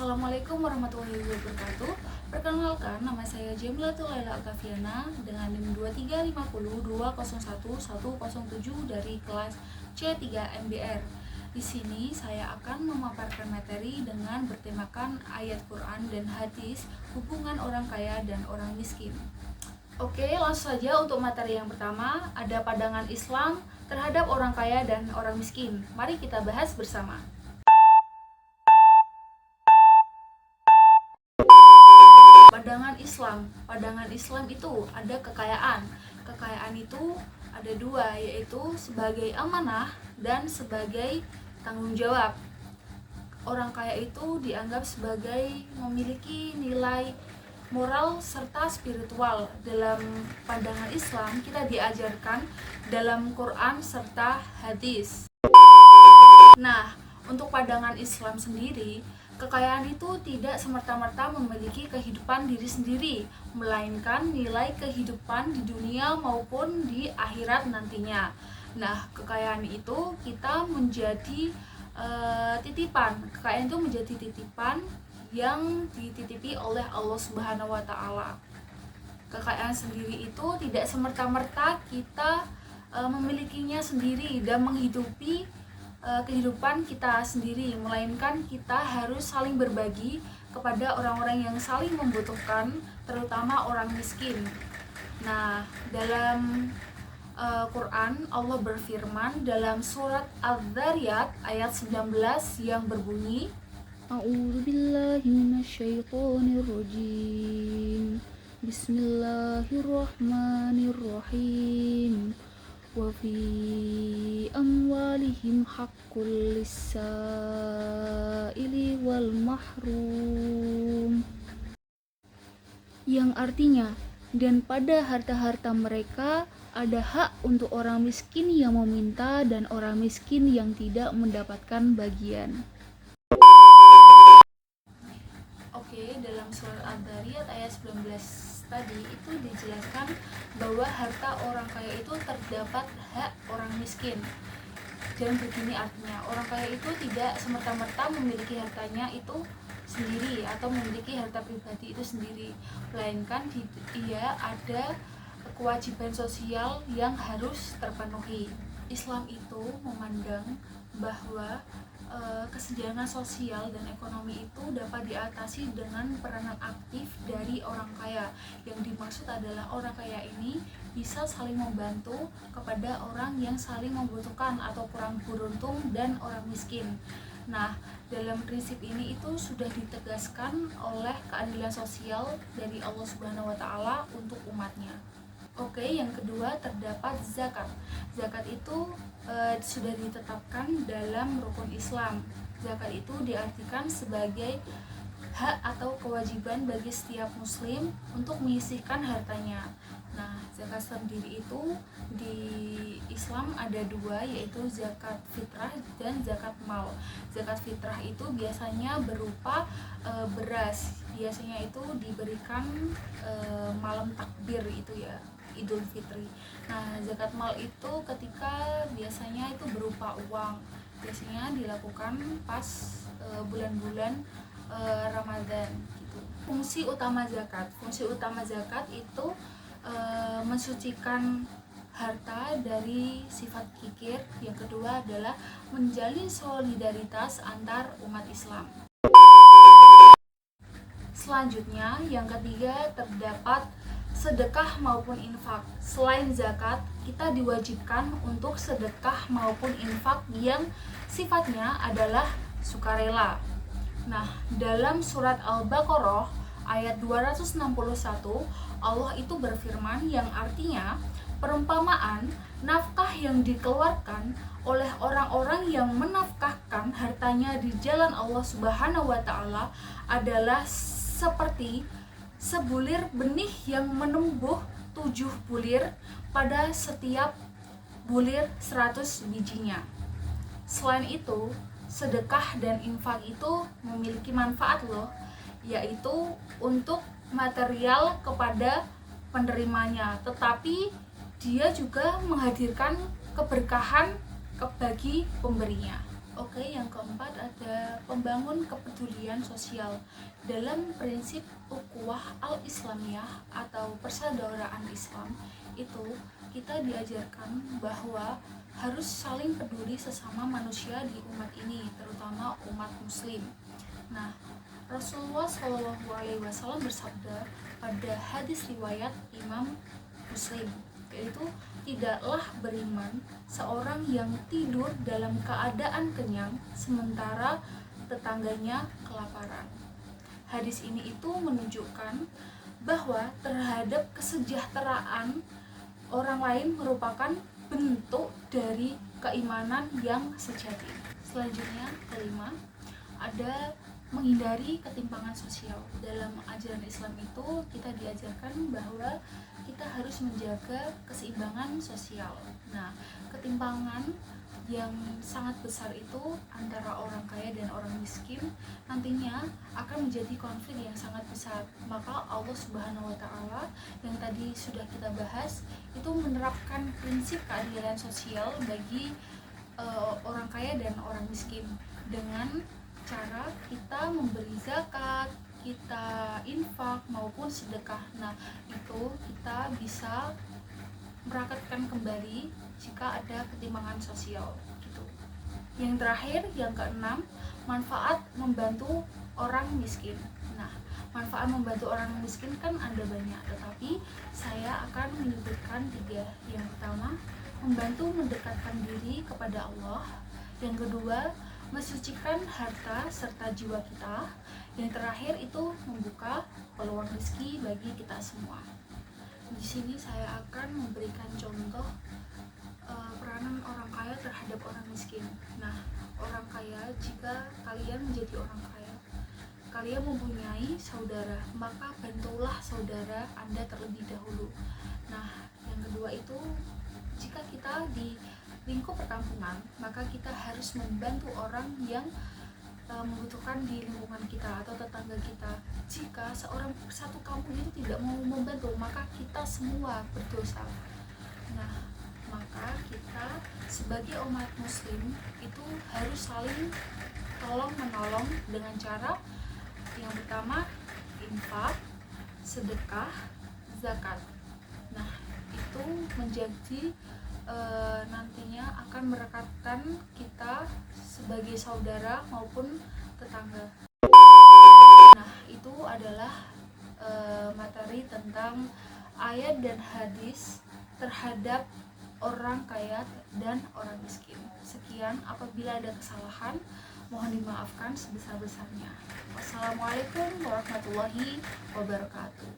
Assalamualaikum warahmatullahi wabarakatuh. Perkenalkan, nama saya Jemilatul Laila Akafiana dengan NIM 23502011107 dari kelas C3 MBR. Di sini saya akan memaparkan materi dengan bertemakan ayat Quran dan hadis hubungan orang kaya dan orang miskin. Oke, langsung saja untuk materi yang pertama, ada pandangan Islam terhadap orang kaya dan orang miskin. Mari kita bahas bersama. Pandangan Islam itu ada kekayaan. Kekayaan itu ada dua, yaitu sebagai amanah dan sebagai tanggung jawab. Orang kaya itu dianggap sebagai memiliki nilai moral serta spiritual. Dalam pandangan Islam, kita diajarkan dalam Quran serta hadis. Nah, untuk pandangan Islam sendiri, kekayaan itu tidak semerta-merta memiliki kehidupan diri sendiri, melainkan nilai kehidupan di dunia maupun di akhirat nantinya. Nah, kekayaan itu kita menjadi titipan. Kekayaan itu menjadi titipan yang dititipi oleh Allah Subhanahu wa Ta'ala. Kekayaan sendiri itu tidak semerta-merta kita memilikinya sendiri dan menghidupi kehidupan kita sendiri, melainkan kita harus saling berbagi kepada orang-orang yang saling membutuhkan, terutama orang miskin. Nah, dalam Quran Allah berfirman dalam surat Adz-Dzariyat ayat 19 yang berbunyi, A'udzubillahi minasyaitonirrajim. Bismillahirrahmanirrahim. Wa fi amwalihim haqqul lis-sa'ili wal mahrum, yang artinya, dan pada harta-harta mereka ada hak untuk orang miskin yang meminta dan orang miskin yang tidak mendapatkan bagian. Oke, dalam surat Adz-Dzariyat ayat 19 tadi itu dijelaskan bahwa harta orang kaya itu terdapat hak orang miskin. Dan begini artinya, orang kaya itu tidak semerta-merta memiliki hartanya itu sendiri atau memiliki harta pribadi itu sendiri, melainkan dia ada kewajiban sosial yang harus terpenuhi. Islam itu memandang bahwa kesenjangan sosial dan ekonomi itu dapat diatasi dengan peranan aktif dari orang kaya. Yang dimaksud adalah orang kaya ini bisa saling membantu kepada orang yang saling membutuhkan atau kurang beruntung dan orang miskin. Nah, dalam prinsip ini itu sudah ditegaskan oleh keadilan sosial dari Allah Subhanahu wa Ta'ala untuk umatnya. Oke, yang kedua terdapat zakat. Zakat itu sudah ditetapkan dalam rukun Islam. Zakat itu diartikan sebagai hak atau kewajiban bagi setiap muslim untuk menyisihkan hartanya. Nah, zakat sendiri itu di Islam ada dua, yaitu zakat fitrah dan zakat mal. Zakat fitrah itu biasanya berupa beras. Biasanya itu diberikan malam takbir itu ya, Idul Fitri. Nah, zakat mal itu ketika biasanya itu berupa uang. Biasanya dilakukan pas bulan-bulan Ramadan gitu. Fungsi utama zakat itu mensucikan harta dari sifat kikir. Yang kedua adalah menjalin solidaritas antar umat Islam. Selanjutnya, yang ketiga terdapat sedekah maupun infak. Selain zakat, kita diwajibkan untuk sedekah maupun infak yang sifatnya adalah sukarela. Nah, dalam surat Al-Baqarah ayat 261, Allah itu berfirman yang artinya, perumpamaan nafkah yang dikeluarkan oleh orang-orang yang menafkahkan hartanya di jalan Allah Subhanahu wa Ta'ala adalah seperti sebulir benih yang menumbuh 7 bulir pada setiap bulir 100 bijinya. Selain itu, sedekah dan infak itu memiliki manfaat loh, yaitu untuk material kepada penerimanya, tetapi dia juga menghadirkan keberkahan bagi pemberinya. Oke, yang keempat ada membangun kepedulian sosial. Dalam prinsip ukhuwah al-Islamiyah atau persaudaraan Islam itu kita diajarkan bahwa harus saling peduli sesama manusia di umat ini, terutama umat muslim. Nah, Rasulullah SAW bersabda pada hadis riwayat Imam Muslim, yaitu tidaklah beriman seorang yang tidur dalam keadaan kenyang sementara tetangganya kelaparan. Hadis ini itu menunjukkan bahwa terhadap kesejahteraan orang lain merupakan bentuk dari keimanan yang sejati. Selanjutnya, kelima, ada menghindari ketimpangan sosial. Dalam ajaran Islam itu kita diajarkan bahwa kita harus menjaga keseimbangan sosial. Nah, ketimpangan yang sangat besar itu antara orang kaya dan orang miskin nantinya akan menjadi konflik yang sangat besar. Maka Allah Subhanahu wa taala yang tadi sudah kita bahas itu menerapkan prinsip keadilan sosial bagi orang kaya dan orang miskin dengan cara kita memberi zakat, kita infak maupun sedekah. Nah, itu kita bisa merakatkan kembali jika ada ketimpangan sosial gitu. Yang terakhir, yang keenam, manfaat membantu orang miskin. Nah, manfaat membantu orang miskin kan ada banyak, tetapi saya akan menyebutkan 3. Yang pertama, membantu mendekatkan diri kepada Allah. Yang kedua, mensucikan harta serta jiwa kita. Yang terakhir itu membuka peluang rezeki bagi kita semua. Di sini saya akan memberikan contoh peranan orang kaya terhadap orang miskin. Nah, orang kaya, jika kalian menjadi orang kaya, kalian mempunyai saudara, maka bantulah saudara Anda terlebih dahulu. Nah, yang kedua itu, jika kita di lingkup perkampungan, maka kita harus membantu orang yang membutuhkan di lingkungan kita atau tetangga kita. Jika satu kampung itu tidak mau membantu, maka kita semua berdosa. Nah, maka kita sebagai umat muslim itu harus saling tolong menolong dengan cara yang pertama infak, sedekah, zakat. Nah, itu menjadi nantinya akan merekatkan kita sebagai saudara maupun tetangga. Nah, itu adalah materi tentang ayat dan hadis terhadap orang kaya dan orang miskin. Sekian, apabila ada kesalahan mohon dimaafkan sebesar-besarnya. Wassalamualaikum warahmatullahi wabarakatuh.